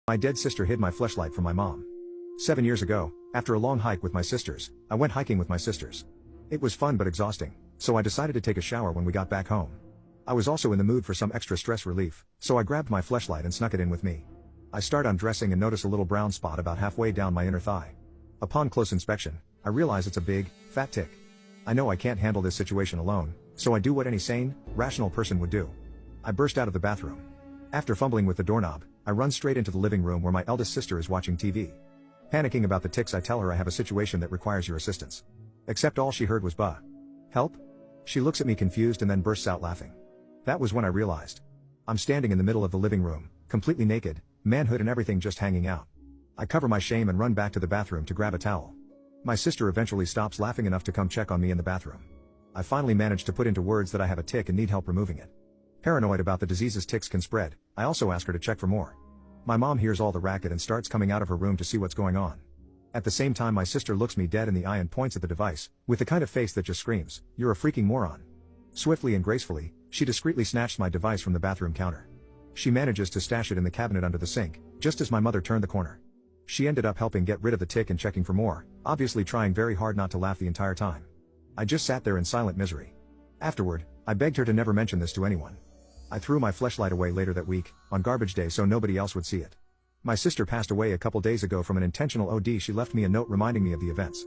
My dead sister hid my fleshlight from my mom. 7 years ago, after a long hike with my sisters, I went hiking with my sisters. It was fun but exhausting, so I decided to take a shower when we got back home. I was also in the mood for some extra stress relief, so I grabbed my fleshlight and snuck it in with me. I start undressing and notice a little brown spot about halfway down my inner thigh. Upon close inspection, I realize it's a big, fat tick. I know I can't handle this situation alone, so I do what any sane, rational person would do. I burst out of the bathroom. After fumbling with the doorknob, I run straight into the living room where my eldest sister is watching TV. Panicking about the ticks, I tell her I have a situation that requires your assistance. Except all she heard was "Bah. Help?" She looks at me confused and then bursts out laughing. That was when I realized. I'm standing in the middle of the living room, completely naked, manhood and everything just hanging out. I cover my shame and run back to the bathroom to grab a towel. My sister eventually stops laughing enough to come check on me in the bathroom. I finally manage to put into words that I have a tick and need help removing it. Paranoid about the diseases ticks can spread, I also ask her to check for more. My mom hears all the racket and starts coming out of her room to see what's going on. At the same time, my sister looks me dead in the eye and points at the device, with the kind of face that just screams, "You're a freaking moron." Swiftly and gracefully, she discreetly snatched my device from the bathroom counter. She manages to stash it in the cabinet under the sink, just as my mother turned the corner. She ended up helping get rid of the tick and checking for more, obviously trying very hard not to laugh the entire time. I just sat there in silent misery. Afterward, I begged her to never mention this to anyone. I threw my fleshlight away later that week, on garbage day, so nobody else would see it. My sister passed away a couple days ago from an intentional OD. She left me a note reminding me of the events.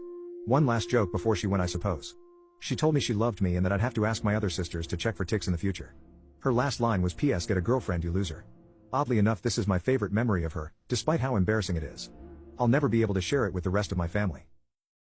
One last joke before she went, I suppose. She told me she loved me and that I'd have to ask my other sisters to check for ticks in the future. Her last line was, "P.S. Get a girlfriend, you loser." Oddly enough, this is my favorite memory of her, despite how embarrassing it is. I'll never be able to share it with the rest of my family.